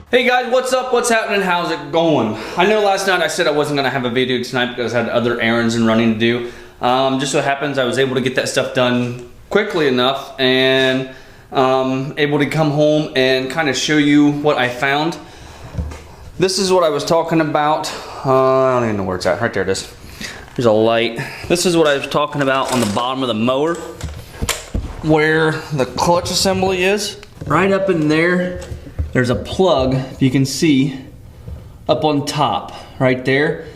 Hey guys, what's up? What's happening? How's it going? I know last night I said I wasn't gonna have a video tonight because I had other errands and running to do. Just so happens I was able to get that stuff done quickly enough and able to come home and kind of show you what I found. This is what I was talking about. I don't even know where it's at. Right there it is. There's a light. This is what I was talking about on the bottom of the mower, where the clutch assembly is. Right up in there, there's a plug, if you can see, up on top, right there.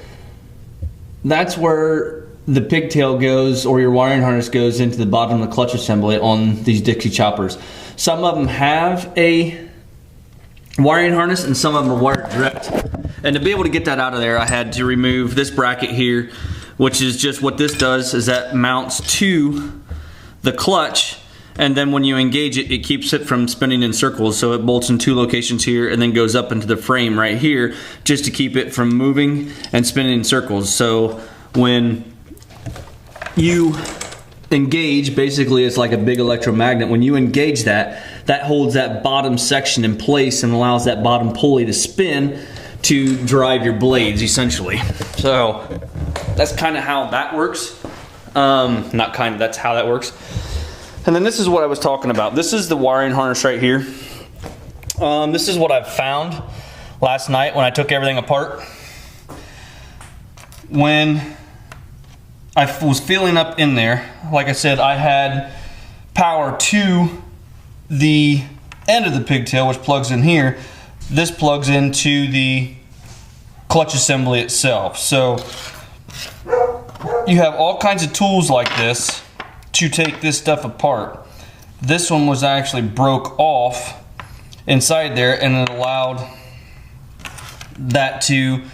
That's where the pigtail goes, or your wiring harness goes into the bottom of the clutch assembly on these Dixie choppers. Some of them have a wiring harness and some of them are wired direct. And to be able to get that out of there, I had to remove this bracket here, which is just what this does, is that mounts to the clutch, and then when you engage it, it keeps it from spinning in circles. So it bolts in two locations here and then goes up into the frame right here just to keep it from moving and spinning in circles. So when you engage, basically it's like a big electromagnet. When you engage that, that holds that bottom section in place and allows that bottom pulley to spin to drive your blades, essentially. So that's kind of how that works. Not kind of, that's how that works. And then this is what I was talking about. This is the wiring harness right here. This is what I found last night when I took everything apart. When I was feeling up in there, like I said, I had power to the end of the pigtail, which plugs in here. This plugs into the clutch assembly itself. So you have all kinds of tools like this to take this stuff apart. This one was actually broke off inside there, and it allowed that to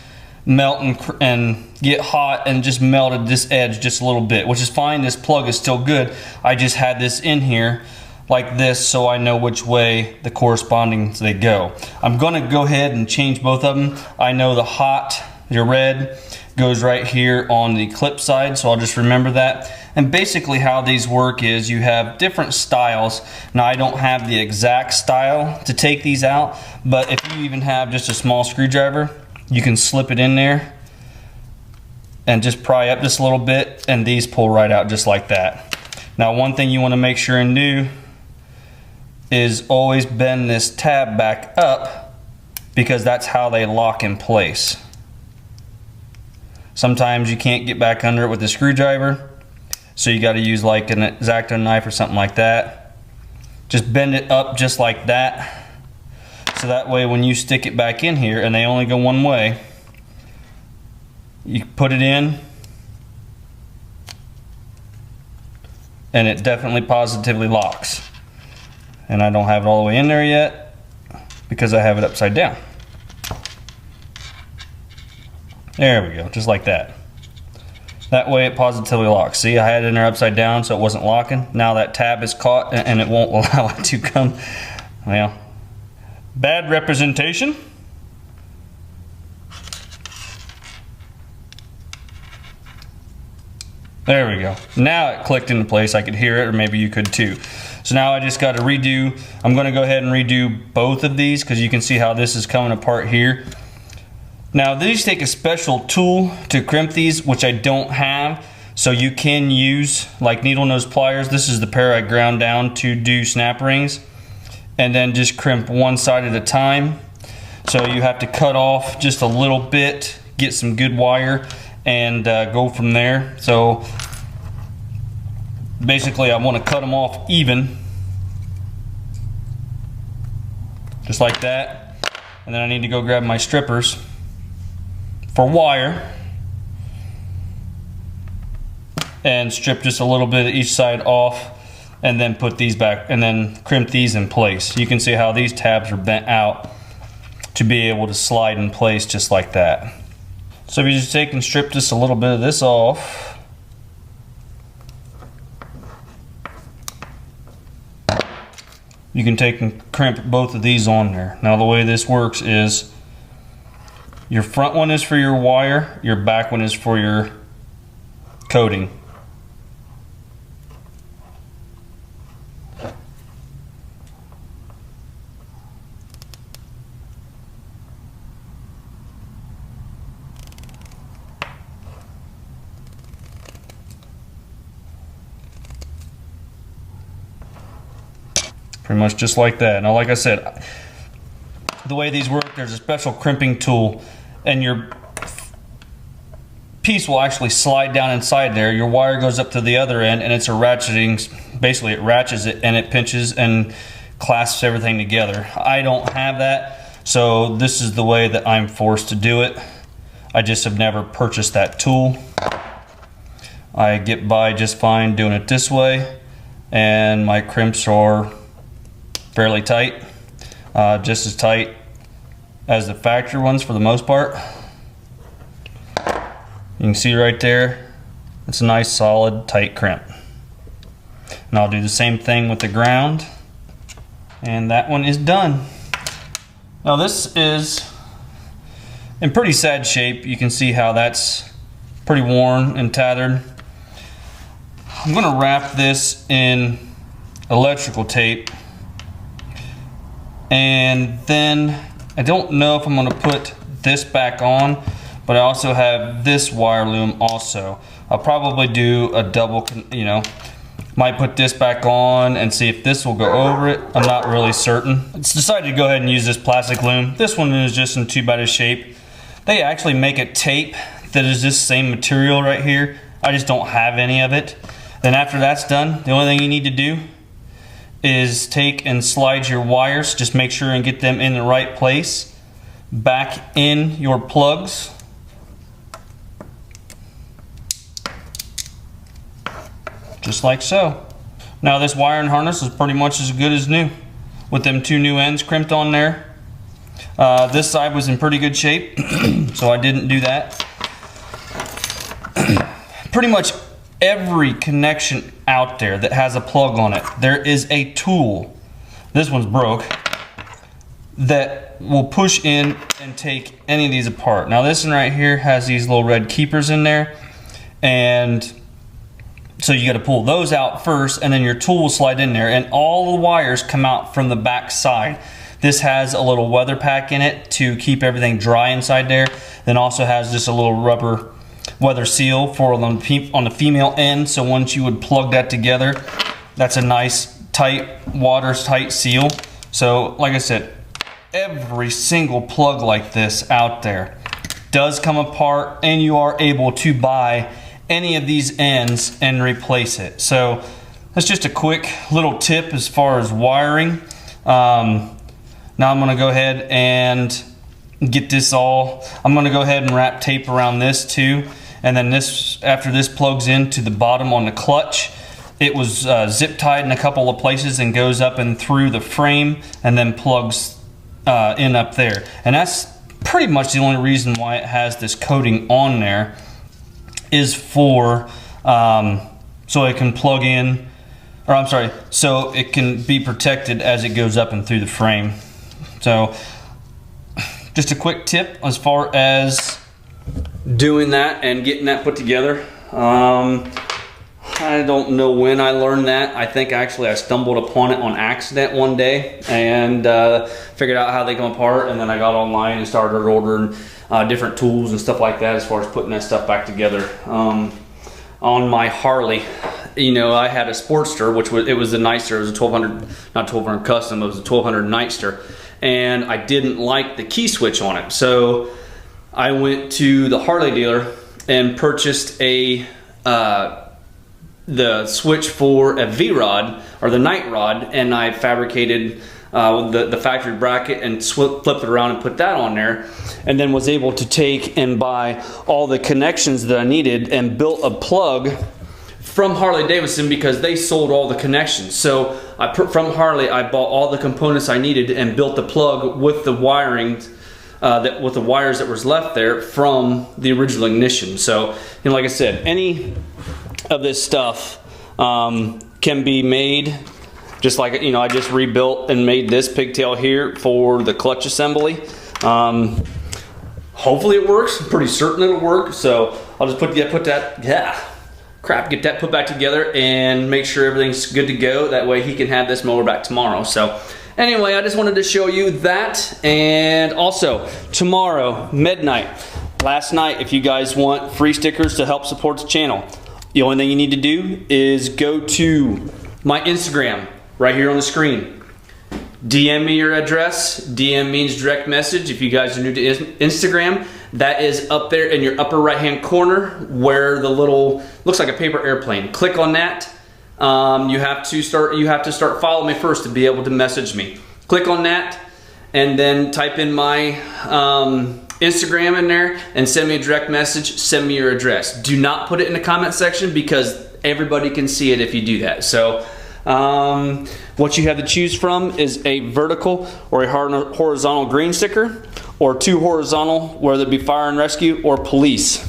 melt and get hot, and just melted this edge just a little bit, which is fine. This plug is still good. I just had this in here like this so I know which way the corresponding they go. I'm gonna go ahead and change both of them. I know the hot, your red, goes right here on the clip side, so I'll just remember that. And basically how these work is you have different styles. Now I don't have the exact style to take these out, but if you even have just a small screwdriver, you can slip it in there and just pry up just a little bit, and these pull right out just like that. Now one thing you want to make sure and do is always bend this tab back up, because that's how they lock in place. Sometimes you can't get back under it with a screwdriver, so you got to use like an X-Acto knife or something like that. Just bend it up just like that, so that way when you stick it back in here, and they only go one way, you put it in and it definitely positively locks. And I don't have it all the way in there yet because I have it upside down. There we go, just like that. That way it positively locks. See, I had it in there upside down so it wasn't locking. Now that tab is caught and it won't allow it to come. Well, bad representation. There we go. Now it clicked into place. I could hear it, or maybe you could too. So now I just got to redo. I'm going to go ahead and redo both of these because you can see how this is coming apart here. Now these take a special tool to crimp these, which I don't have. So you can use like needle nose pliers. This is the pair I ground down to do snap rings. And then just crimp one side at a time. So you have to cut off just a little bit, get some good wire, and go from there. So basically I want to cut them off even, just like that. And then I need to go grab my strippers for wire and strip just a little bit of each side off, and then put these back and then crimp these in place. You can see how these tabs are bent out to be able to slide in place just like that. So if you just take and strip just a little bit of this off, you can take and crimp both of these on there. Now the way this works is your front one is for your wire, your back one is for your coating. Pretty much just like that. Now, like I said, the way these work, there's a special crimping tool, and your piece will actually slide down inside there. Your wire goes up to the other end, and it's a ratcheting, basically it ratchets it and it pinches and clasps everything together. I don't have that, so this is the way that I'm forced to do it. I just have never purchased that tool. I get by just fine doing it this way, and my crimps are fairly tight, just as tight as the factory ones for the most part. You can see right there, it's a nice solid tight crimp. And I'll do the same thing with the ground, and that one is done. Now this is in pretty sad shape. You can see how that's pretty worn and tattered. I'm gonna wrap this in electrical tape, and then I don't know if I'm gonna put this back on, but I also have this wire loom also. I'll probably do a double, might put this back on and see if this will go over it. I'm not really certain. It's decided to go ahead and use this plastic loom. This one is just in 2x shape. They actually make a tape that is this same material right here. I just don't have any of it. Then after that's done, the only thing you need to do is take and slide your wires. Just make sure and get them in the right place. Back in your plugs. Just like so. Now this wiring harness is pretty much as good as new, with them 2 new ends crimped on there. This side was in pretty good shape, so I didn't do that. Pretty much every connection out there that has a plug on it, there is a tool, this one's broke, that will push in and take any of these apart. Now this one right here has these little red keepers in there, and so you got to pull those out first, and then your tool will slide in there, and all the wires come out from the back side. This has a little weather pack in it to keep everything dry inside there. Then also has just a little rubber weather seal for on the female end, so once you would plug that together, that's a nice tight watertight seal. So like I said, every single plug like this out there does come apart, and you are able to buy any of these ends and replace it. So that's just a quick little tip as far as wiring. Now I'm gonna go ahead and get this all, I'm gonna go ahead and wrap tape around this too. And then this, after this plugs into the bottom on the clutch, it was zip tied in a couple of places and goes up and through the frame and then plugs in up there. And that's pretty much the only reason why it has this coating on there, is for so it can plug in, or I'm sorry, so it can be protected as it goes up and through the frame. So just a quick tip as far as doing that and getting that put together. I don't know when I learned that. I think actually I stumbled upon it on accident one day and figured out how they come apart, and then I got online and started ordering different tools and stuff like that as far as putting that stuff back together. On my Harley, I had a Sportster, which was, it was a Nightster. It was a 1200, not 1200 custom, it was a 1200 Nightster, and I didn't like the key switch on it. So I went to the Harley dealer and purchased the switch for a V-rod, or the night rod, and I fabricated the factory bracket and flipped it around and put that on there, and then was able to take and buy all the connections that I needed and built a plug from Harley Davidson, because they sold all the connections. So from Harley I bought all the components I needed and built the plug with the wiring, with the wires that was left there from the original ignition. So like I said, any of this stuff can be made. Just like, I just rebuilt and made this pigtail here for the clutch assembly. Hopefully it works. I'm pretty certain it'll work. So I'll just get that put back together and make sure everything's good to go. That way he can have this mower back tomorrow. So anyway, I just wanted to show you that. And also tomorrow, midnight, last night, if you guys want free stickers to help support the channel, the only thing you need to do is go to my Instagram right here on the screen. DM me your address. DM means direct message. If you guys are new to Instagram, that is up there in your upper right hand corner where the little, looks like a paper airplane. Click on that. You have to start following me first to be able to message me. Click on that and then type in my Instagram in there and send me a direct message. Send me your address. Do not put it in the comment section because everybody can see it if you do that. So what you have to choose from is a vertical or a horizontal green sticker, or 2 horizontal, whether it be fire and rescue or police.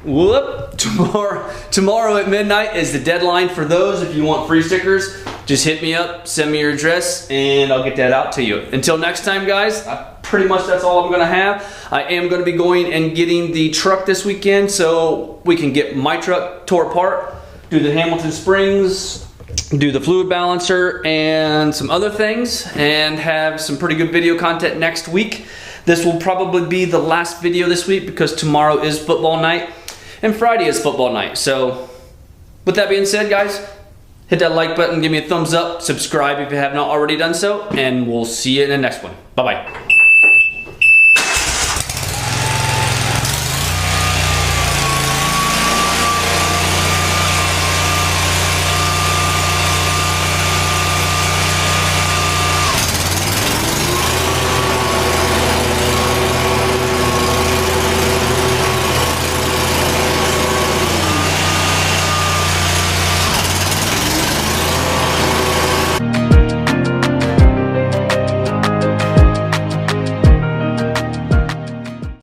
Whoop! Tomorrow at midnight is the deadline for those. If you want free stickers, just hit me up, send me your address, and I'll get that out to you. Until next time, guys, pretty much that's all I'm gonna have. I am gonna be going and getting the truck this weekend so we can get my truck tore apart, do the Hamilton springs, do the fluid balancer, and some other things, and have some pretty good video content next week. This will probably be the last video this week because tomorrow is football night and Friday is football night. So with that being said, guys, hit that like button, give me a thumbs up, subscribe if you have not already done so, and we'll see you in the next one. Bye-bye.